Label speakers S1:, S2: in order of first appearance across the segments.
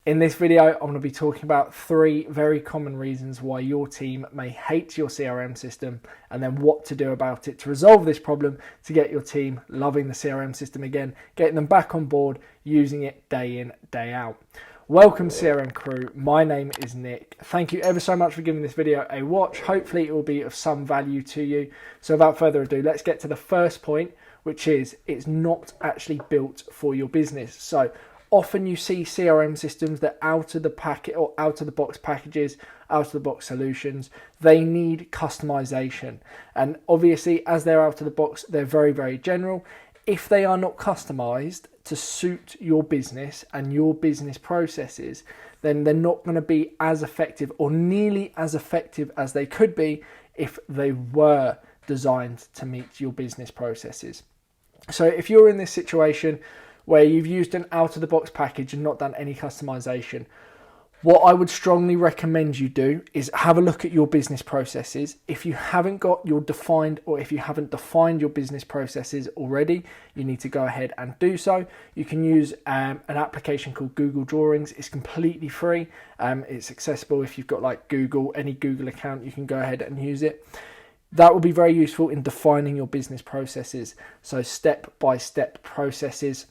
S1: In this video, I'm going to be talking about 3 very common reasons why your team may hate your CRM system, and then what to do about it to resolve this problem to get your team loving the CRM system again, getting them back on board, using it day in, day out. Welcome CRM crew, my name is Nick. Thank you ever so much for giving this video a watch. Hopefully it will be of some value to you. So without further ado, let's get to the first point, which is it's not actually built for your business. So often you see CRM systems that out of the packet or out of the box packages, out of the box solutions, they need customization. And obviously as they're out of the box, they're very, very general. If they are not customized to suit your business and your business processes, then they're not going to be as effective or nearly as effective as they could be if they were designed to meet your business processes. So if you're in this situation where you've used an out-of-the-box package and not done any customization, what I would strongly recommend you do is have a look at your business processes. If you haven't got your defined, or if you haven't defined your business processes already, you need to go ahead and do so. You can use an application called Google Drawings. It's completely free. It's accessible if you've got like any Google account, you can go ahead and use it. That will be very useful in defining your business processes. So step-by-step processes.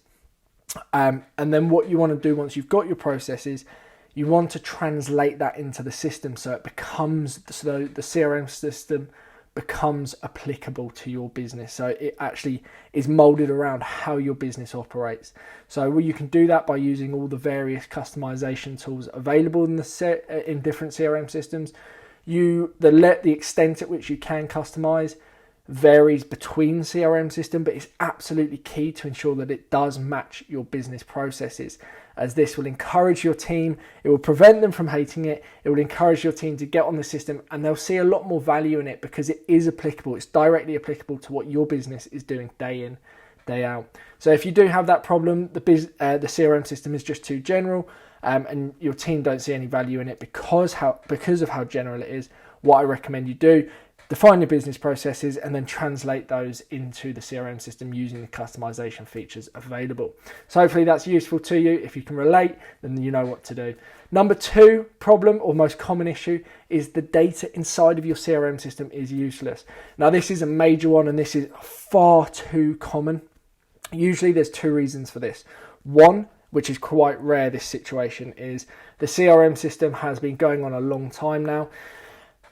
S1: And then what you want to do once you've got your processes, you want to translate that into the system so the CRM system becomes applicable to your business. So it actually is molded around how your business operates. So you can do that by using all the various customization tools available in different CRM systems. The extent at which you can customize varies between CRM system, but it's absolutely key to ensure that it does match your business processes, as this will encourage your team, it will prevent them from hating it, it will encourage your team to get on the system, and they'll see a lot more value in it because it is applicable, it's directly applicable to what your business is doing day in, day out. So if you do have that problem, the CRM system is just too general, and your team don't see any value in it because of how general it is, what I recommend you do: define your business processes and then translate those into the CRM system using the customization features available. So hopefully that's useful to you. If you can relate, then you know what to do. Number 2 problem, or most common issue, is the data inside of your CRM system is useless. Now this is a major one, and this is far too common. Usually there's 2 reasons for this. One, which is quite rare, this situation, is the CRM system has been going on a long time now.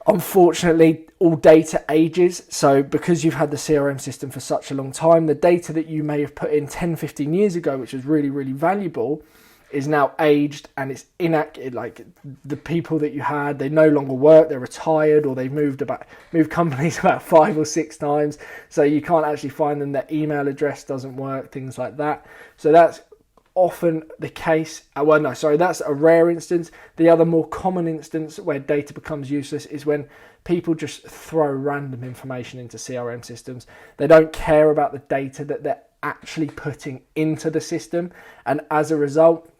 S1: Unfortunately, all data ages. So because you've had the CRM system for such a long time, the data that you may have put in 10, 15 years ago, which was really, really valuable, is now aged and it's inaccurate. Like the people that you had, they no longer work, they're retired, or they've moved companies about 5 or 6 times. So you can't actually find them, their email address doesn't work, things like that. So that's often the case. That's a rare instance. The other more common instance where data becomes useless is when people just throw random information into CRM systems. They don't care about the data that they're actually putting into the system, and as a result,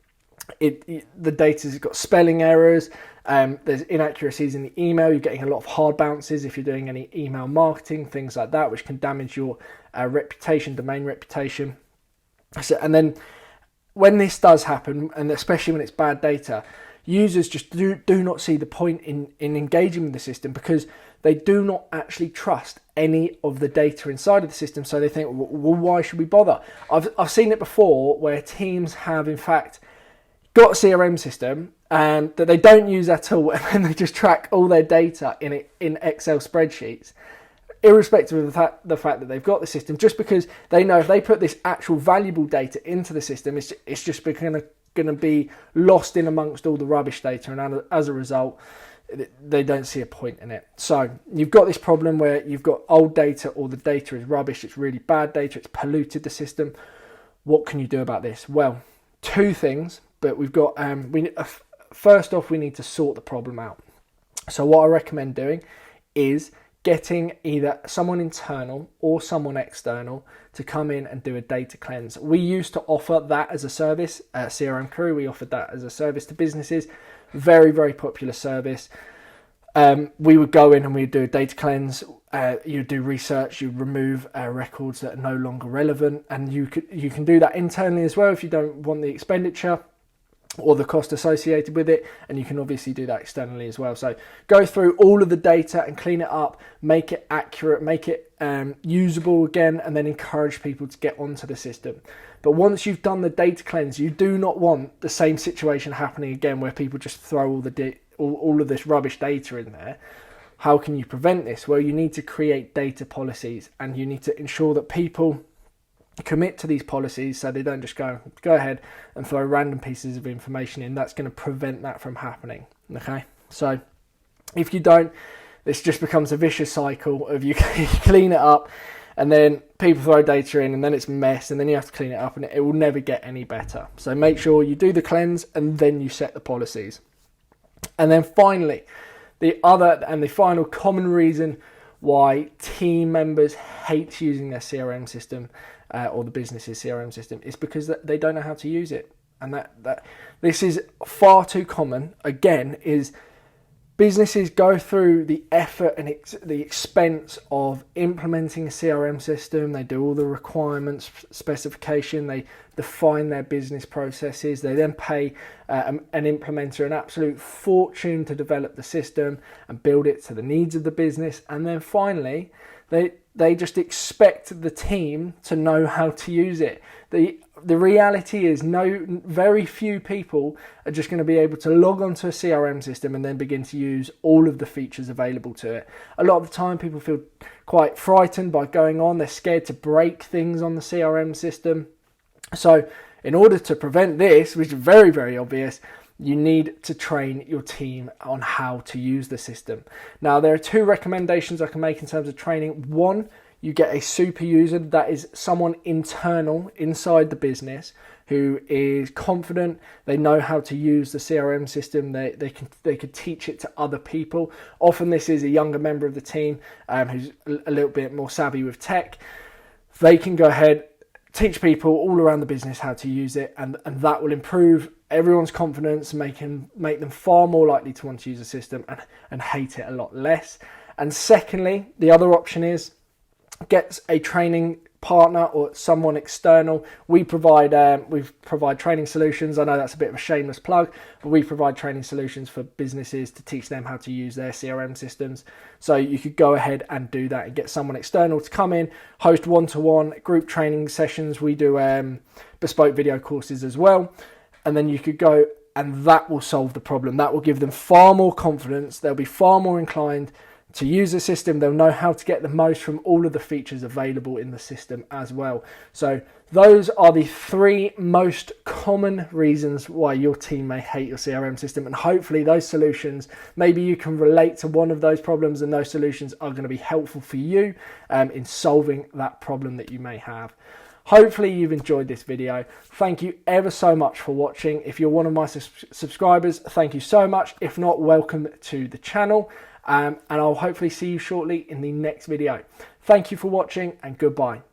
S1: the data's got spelling errors, there's inaccuracies in the email, you're getting a lot of hard bounces if you're doing any email marketing, things like that, which can damage your domain reputation. And then when this does happen, and especially when it's bad data, users just do not see the point in engaging with the system because they do not actually trust any of the data inside of the system. So they think, well, why should we bother? I've seen it before where teams have in fact got a CRM system and that they don't use at all, and then they just track all their data in Excel spreadsheets, irrespective of the fact that they've got the system, just because they know if they put this actual valuable data into the system, it's just going to be lost in amongst all the rubbish data, and as a result, they don't see a point in it. So you've got this problem where you've got old data, or the data is rubbish, it's really bad data, it's polluted the system. What can you do about this? Well, 2 things, but we've got first off, we need to sort the problem out. So what I recommend doing is getting either someone internal or someone external to come in and do a data cleanse. We used to offer that as a service at CRM Crew. We offered that as a service to businesses. Very, very popular service. We would go in and we'd do a data cleanse. You do research, you remove records that are no longer relevant, and you can do that internally as well if you don't want the expenditure. or the cost associated with it, and you can obviously do that externally as well. So go through all of the data and clean it up, make it accurate, make it usable again, and then encourage people to get onto the system. But once you've done the data cleanse, you do not want the same situation happening again where people just throw all of this rubbish data in there. How can you prevent this? Well, you need to create data policies, and you need to ensure that people commit to these policies so they don't just go ahead and throw random pieces of information in. That's going to prevent that from happening. Okay, so if you don't, this just becomes a vicious cycle of you clean it up and then people throw data in and then it's a mess and then you have to clean it up and it will never get any better. So make sure you do the cleanse and then you set the policies. And then finally, the final common reason why team members hate using their CRM system or the business's CRM system is because they don't know how to use it. And that this is far too common. Again, is businesses go through the effort and the expense of implementing a CRM system. They do all the requirements, specification, they define their business processes. They then pay an implementer an absolute fortune to develop the system and build it to the needs of the business. And then finally, they just expect the team to know how to use it. The reality is very few people are just going to be able to log onto a CRM system and then begin to use all of the features available to it. A lot of the time people feel quite frightened by going on. They're scared to break things on the CRM system. So in order to prevent this, which is very, very obvious, you need to train your team on how to use the system. Now, there are two recommendations I can make in terms of training. One, you get a super user, that is someone internal inside the business who is confident, they know how to use the CRM system, they could teach it to other people. Often this is a younger member of the team who's a little bit more savvy with tech. They can go ahead, teach people all around the business how to use it, and that will improve everyone's confidence, make them far more likely to want to use the system and hate it a lot less. And secondly, the other option is get a training partner or someone external. We provide training solutions. I know that's a bit of a shameless plug, but we provide training solutions for businesses to teach them how to use their CRM systems. So you could go ahead and do that and get someone external to come in, host one-to-one group training sessions. We do bespoke video courses as well. And then you could go, and that will solve the problem. That will give them far more confidence. They'll be far more inclined to use the system. They'll know how to get the most from all of the features available in the system as well. So those are the three most common reasons why your team may hate your CRM system. And hopefully those solutions, maybe you can relate to one of those problems and those solutions are going to be helpful for you in solving that problem that you may have. Hopefully you've enjoyed this video. Thank you ever so much for watching. If you're one of my subscribers, thank you so much. If not, welcome to the channel. And I'll hopefully see you shortly in the next video. Thank you for watching and goodbye.